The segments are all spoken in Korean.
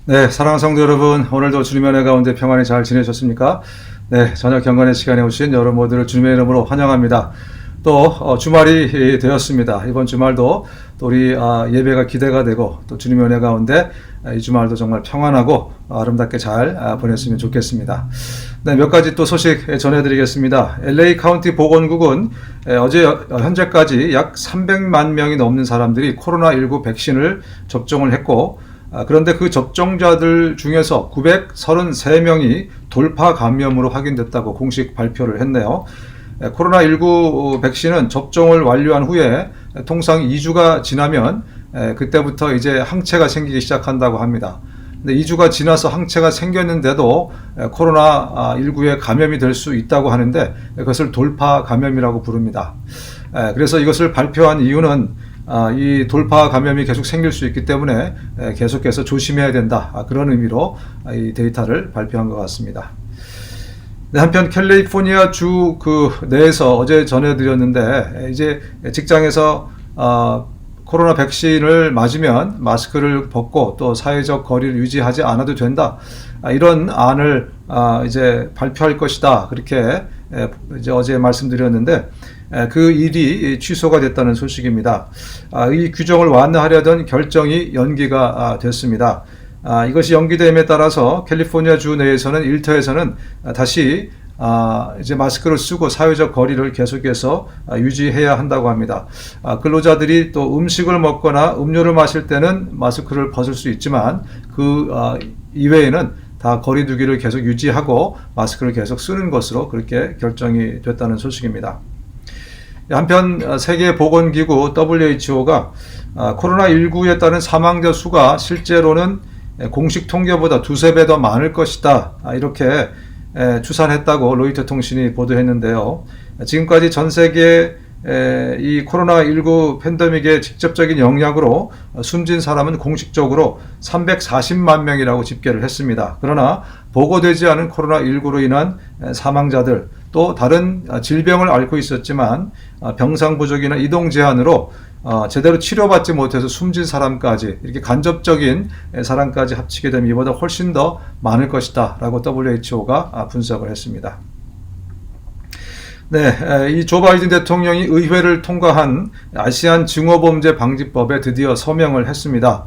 네, 사랑하는 성도 여러분, 오늘도 주님의 은혜 가운데 평안히 잘 지내셨습니까? 네, 저녁 경건의 시간에 오신 여러분 모두를 주님의 이름으로 환영합니다. 또 주말이 되었습니다. 이번 주말도 또 우리 예배가 기대가 되고 또 주님의 은혜 가운데 이 주말도 정말 평안하고 아름답게 잘 보냈으면 좋겠습니다. 네, 몇 가지 또 소식 전해드리겠습니다. LA 카운티 보건국은 어제 현재까지 약 300만 명이 넘는 사람들이 코로나19 백신을 접종을 했고, 그런데 그 접종자들 중에서 933명이 돌파 감염으로 확인됐다고 공식 발표를 했네요. 코로나19 백신은 접종을 완료한 후에 통상 2주가 지나면 그때부터 이제 항체가 생기기 시작한다고 합니다. 근데 2주가 지나서 항체가 생겼는데도 코로나19에 감염이 될 수 있다고 하는데 그것을 돌파 감염이라고 부릅니다. 그래서 이것을 발표한 이유는 이 돌파 감염이 계속 생길 수 있기 때문에 계속해서 조심해야 된다. 그런 의미로 이 데이터를 발표한 것 같습니다. 네, 한편 캘리포니아 주 내에서 어제 전해드렸는데 이제 직장에서 코로나 백신을 맞으면 마스크를 벗고 또 사회적 거리를 유지하지 않아도 된다. 이런 안을 이제 발표할 것이다. 그렇게 이제 어제 말씀드렸는데 그 일이 취소가 됐다는 소식입니다. 이 규정을 완화하려던 결정이 연기가 됐습니다. 이것이 연기됨에 따라서 캘리포니아 주 내에서는 일터에서는 다시 이제 마스크를 쓰고 사회적 거리를 계속해서 유지해야 한다고 합니다. 근로자들이 또 음식을 먹거나 음료를 마실 때는 마스크를 벗을 수 있지만 그 이외에는 다 거리두기를 계속 유지하고 마스크를 계속 쓰는 것으로 그렇게 결정이 됐다는 소식입니다. 한편 세계보건기구 WHO가 코로나19에 따른 사망자 수가 실제로는 공식 통계보다 두세 배 더 많을 것이다. 이렇게 추산했다고 로이터 통신이 보도했는데요. 지금까지 전 세계 이 코로나19 팬데믹의 직접적인 영향으로 숨진 사람은 공식적으로 340만 명이라고 집계를 했습니다. 그러나 보고되지 않은 코로나19로 인한 사망자들 또 다른 질병을 앓고 있었지만 병상 부족이나 이동 제한으로 제대로 치료받지 못해서 숨진 사람까지 이렇게 간접적인 사람까지 합치게 되면 이보다 훨씬 더 많을 것이다 라고 WHO가 분석을 했습니다. 네, 이 조 바이든 대통령이 의회를 통과한 아시안 증오범죄 방지법에 드디어 서명을 했습니다.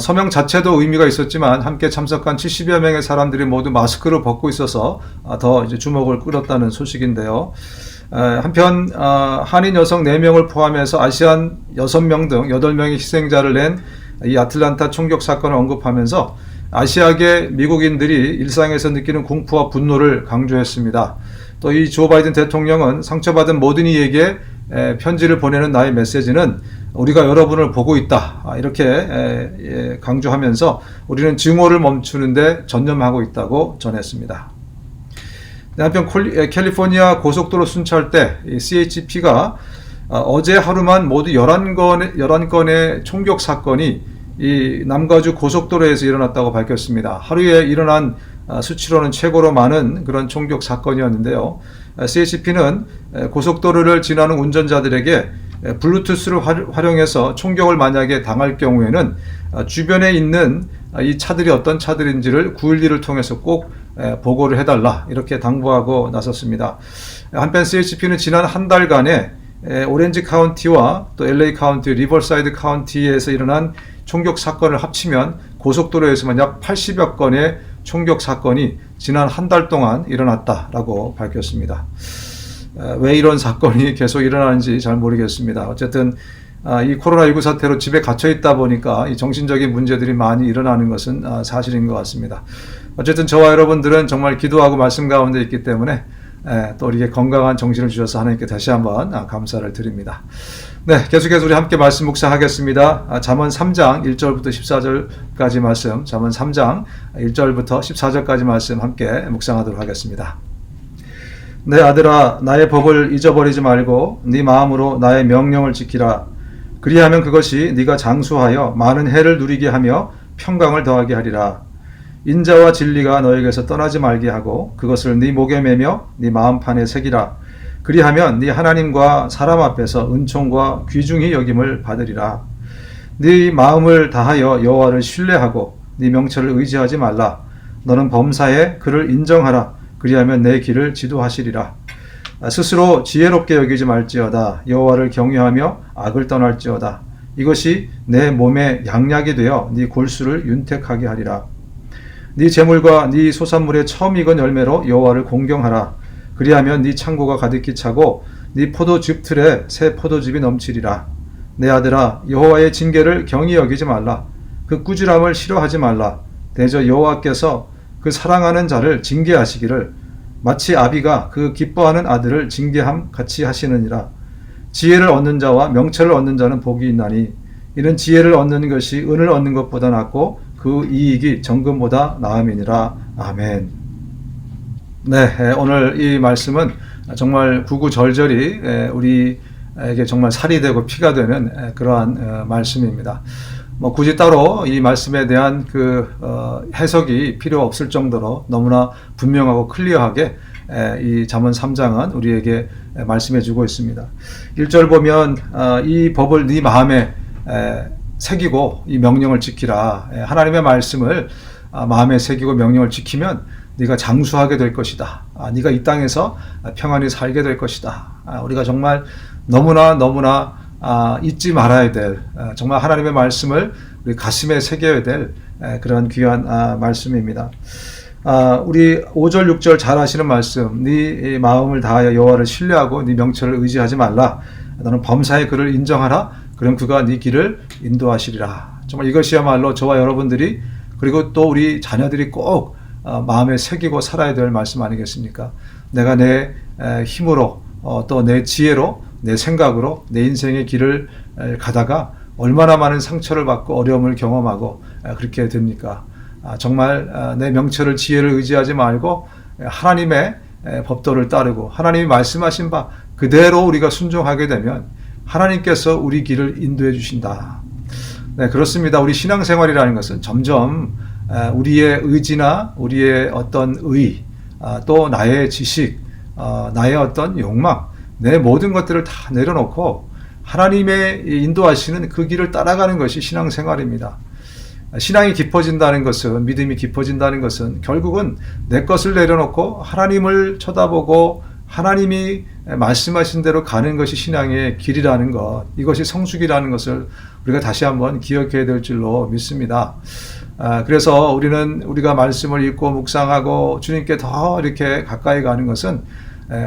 서명 자체도 의미가 있었지만 함께 참석한 70여 명의 사람들이 모두 마스크를 벗고 있어서 더 이제 주목을 끌었다는 소식인데요. 한편 한인 여성 4명을 포함해서 아시안 6명 등 8명의 희생자를 낸 이 아틀란타 총격 사건을 언급하면서 아시아계 미국인들이 일상에서 느끼는 공포와 분노를 강조했습니다. 또 이 조 바이든 대통령은 상처받은 모든 이에게 편지를 보내는 나의 메시지는 우리가 여러분을 보고 있다. 이렇게 강조하면서 우리는 증오를 멈추는데 전념하고 있다고 전했습니다. 한편 캘리포니아 고속도로 순찰대 CHP가 어제 하루만 모두 11건의 총격 사건이 이 남가주 고속도로에서 일어났다고 밝혔습니다. 하루에 일어난 수치로는 최고로 많은 그런 총격 사건이었는데요. CHP는 고속도로를 지나는 운전자들에게 블루투스를 활용해서 총격을 만약에 당할 경우에는 주변에 있는 이 차들이 어떤 차들인지를 911을 통해서 꼭 보고를 해달라 이렇게 당부하고 나섰습니다. 한편 CHP는 지난 한 달간에 오렌지 카운티와 또 LA 카운티, 리버사이드 카운티에서 일어난 총격 사건을 합치면 고속도로에서만 약 80여 건의 총격 사건이 지난 한 달 동안 일어났다라고 밝혔습니다. 왜 이런 사건이 계속 일어나는지 잘 모르겠습니다. 어쨌든 이 코로나19 사태로 집에 갇혀 있다 보니까 이 정신적인 문제들이 많이 일어나는 것은 사실인 것 같습니다. 어쨌든 저와 여러분들은 정말 기도하고 말씀 가운데 있기 때문에 또 우리에게 건강한 정신을 주셔서 하나님께 다시 한번 감사를 드립니다. 네, 계속해서 우리 함께 말씀 묵상하겠습니다. 잠언 3장 1절부터 14절까지 말씀, 잠언 3장 1절부터 14절까지 말씀 함께 묵상하도록 하겠습니다. 내 아들아, 나의 법을 잊어버리지 말고 네 마음으로 나의 명령을 지키라. 그리하면 그것이 네가 장수하여 많은 해를 누리게 하며 평강을 더하게 하리라. 인자와 진리가 너에게서 떠나지 말게 하고 그것을 네 목에 매며 네 마음판에 새기라. 그리하면 네 하나님과 사람 앞에서 은총과 귀중히 여김을 받으리라. 네 마음을 다하여 여호와를 신뢰하고 네 명철을 의지하지 말라. 너는 범사에 그를 인정하라. 그리하면 내 길을 지도하시리라. 스스로 지혜롭게 여기지 말지어다. 여호와를 경외하며 악을 떠날지어다. 이것이 내 몸에 양약이 되어 네 골수를 윤택하게 하리라. 네 재물과 네 소산물의 처음 익은 열매로 여호와를 공경하라. 그리하면 네 창고가 가득히 차고 네 포도즙 틀에 새 포도즙이 넘치리라. 내 아들아, 여호와의 징계를 경히 여기지 말라. 그 꾸지람을 싫어하지 말라. 대저 여호와께서 그 사랑하는 자를 징계하시기를 마치 아비가 그 기뻐하는 아들을 징계함 같이 하시느니라. 지혜를 얻는 자와 명철을 얻는 자는 복이 있나니 이는 지혜를 얻는 것이 은을 얻는 것보다 낫고 그 이익이 정금보다 나음이니라. 아멘. 네, 오늘 이 말씀은 정말 구구절절히 우리에게 정말 살이 되고 피가 되는 그러한 말씀입니다. 굳이 따로 이 말씀에 대한 해석이 필요 없을 정도로 너무나 분명하고 클리어하게 이 잠언 3장은 우리에게 말씀해 주고 있습니다. 1절 보면 이 법을 네 마음에 새기고 이 명령을 지키라. 하나님의 말씀을 마음에 새기고 명령을 지키면 네가 장수하게 될 것이다. 네가 이 땅에서 평안히 살게 될 것이다. 우리가 정말 너무나 잊지 말아야 될 정말 하나님의 말씀을 우리 가슴에 새겨야 될 그런 귀한 말씀입니다. 우리 5절 6절 잘 아시는 말씀, 네 마음을 다하여 여호와를 신뢰하고 네 명철을 의지하지 말라. 너는 범사에 그를 인정하라. 그럼 그가 네 길을 인도하시리라. 정말 이것이야말로 저와 여러분들이 그리고 또 우리 자녀들이 꼭 마음에 새기고 살아야 될 말씀 아니겠습니까? 내가 내 힘으로 또 내 지혜로 내 생각으로 내 인생의 길을 가다가 얼마나 많은 상처를 받고 어려움을 경험하고 그렇게 됩니까? 정말 내 명철을 지혜를 의지하지 말고 하나님의 법도를 따르고 하나님이 말씀하신 바 그대로 우리가 순종하게 되면 하나님께서 우리 길을 인도해 주신다. 네, 그렇습니다. 우리 신앙생활이라는 것은 점점 우리의 의지나 우리의 어떤 또 나의 지식, 나의 어떤 욕망, 내 모든 것들을 다 내려놓고 하나님의 인도하시는 그 길을 따라가는 것이 신앙생활입니다. 신앙이 깊어진다는 것은, 믿음이 깊어진다는 것은 결국은 내 것을 내려놓고 하나님을 쳐다보고 하나님이 말씀하신 대로 가는 것이 신앙의 길이라는 것, 이것이 성숙이라는 것을 우리가 다시 한번 기억해야 될 줄로 믿습니다. 그래서 우리가 말씀을 읽고 묵상하고 주님께 더 이렇게 가까이 가는 것은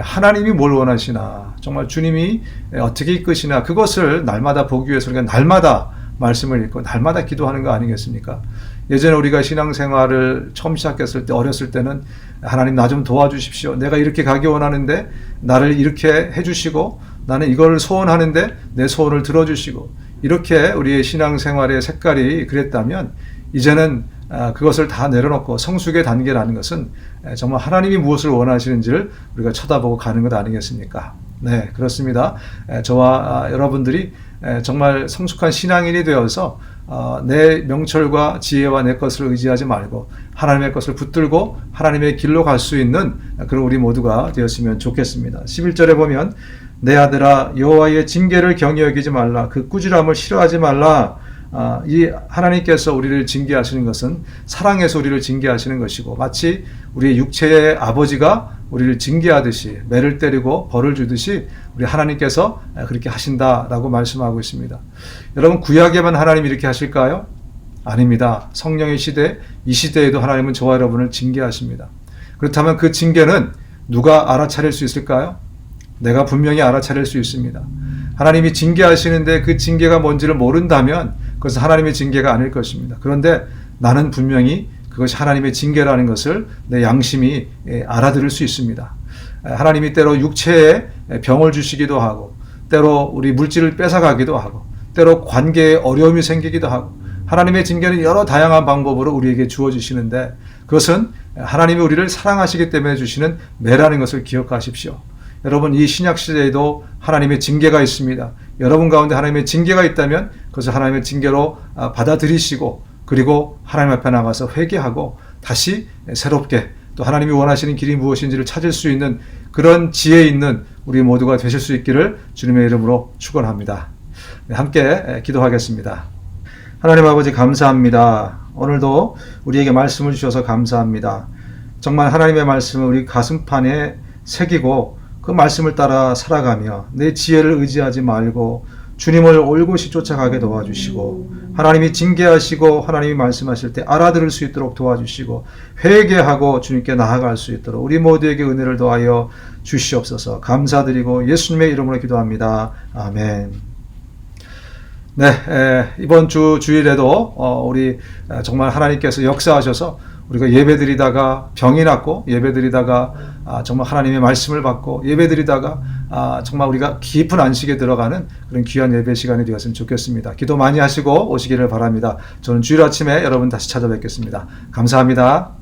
하나님이 뭘 원하시나, 정말 주님이 어떻게 이끄시나, 그것을 날마다 보기 위해서 우리가 날마다 말씀을 읽고 날마다 기도하는 거 아니겠습니까? 예전에 우리가 신앙생활을 처음 시작했을 때, 어렸을 때는 하나님 나 좀 도와주십시오. 내가 이렇게 가기 원하는데 나를 이렇게 해주시고, 나는 이걸 소원하는데 내 소원을 들어주시고, 이렇게 우리의 신앙생활의 색깔이 그랬다면 이제는 그것을 다 내려놓고 성숙의 단계라는 것은 정말 하나님이 무엇을 원하시는지를 우리가 쳐다보고 가는 것 아니겠습니까? 네, 그렇습니다. 저와 여러분들이 정말 성숙한 신앙인이 되어서 내 명철과 지혜와 내 것을 의지하지 말고 하나님의 것을 붙들고 하나님의 길로 갈 수 있는 그런 우리 모두가 되었으면 좋겠습니다. 11절에 보면 내 아들아 여호와의 징계를 경히 여기지 말라. 그 꾸지람을 싫어하지 말라. 이 하나님께서 우리를 징계하시는 것은 사랑해서 우리를 징계하시는 것이고, 마치 우리의 육체의 아버지가 우리를 징계하듯이, 매를 때리고 벌을 주듯이 우리 하나님께서 그렇게 하신다라고 말씀하고 있습니다. 여러분, 구약에만 하나님이 이렇게 하실까요? 아닙니다. 성령의 시대, 이 시대에도 하나님은 저와 여러분을 징계하십니다. 그렇다면 그 징계는 누가 알아차릴 수 있을까요? 내가 분명히 알아차릴 수 있습니다. 하나님이 징계하시는데 그 징계가 뭔지를 모른다면 그것은 하나님의 징계가 아닐 것입니다. 그런데 나는 분명히 그것이 하나님의 징계라는 것을 내 양심이 알아들을 수 있습니다. 하나님이 때로 육체에 병을 주시기도 하고, 때로 우리 물질을 뺏어가기도 하고, 때로 관계에 어려움이 생기기도 하고, 하나님의 징계는 여러 다양한 방법으로 우리에게 주어지시는데 그것은 하나님이 우리를 사랑하시기 때문에 주시는 매라는 것을 기억하십시오. 여러분, 이 신약시대에도 하나님의 징계가 있습니다. 여러분 가운데 하나님의 징계가 있다면 그것을 하나님의 징계로 받아들이시고, 그리고 하나님 앞에 나가서 회개하고 다시 새롭게 또 하나님이 원하시는 길이 무엇인지를 찾을 수 있는 그런 지혜 있는 우리 모두가 되실 수 있기를 주님의 이름으로 축원합니다. 함께 기도하겠습니다. 하나님 아버지, 감사합니다. 오늘도 우리에게 말씀을 주셔서 감사합니다. 정말 하나님의 말씀을 우리 가슴판에 새기고 그 말씀을 따라 살아가며 내 지혜를 의지하지 말고 주님을 올곧이 쫓아가게 도와주시고 하나님이 징계하시고 하나님이 말씀하실 때 알아들을 수 있도록 도와주시고 회개하고 주님께 나아갈 수 있도록 우리 모두에게 은혜를 더하여 주시옵소서. 감사드리고 예수님의 이름으로 기도합니다. 아멘. 네, 이번 주 주일에도 우리 정말 하나님께서 역사하셔서 우리가 예배드리다가 병이 났고 예배드리다가 정말 하나님의 말씀을 받고 예배드리다가 정말 우리가 깊은 안식에 들어가는 그런 귀한 예배 시간이 되었으면 좋겠습니다. 기도 많이 하시고 오시기를 바랍니다. 저는 주일 아침에 여러분 다시 찾아뵙겠습니다. 감사합니다.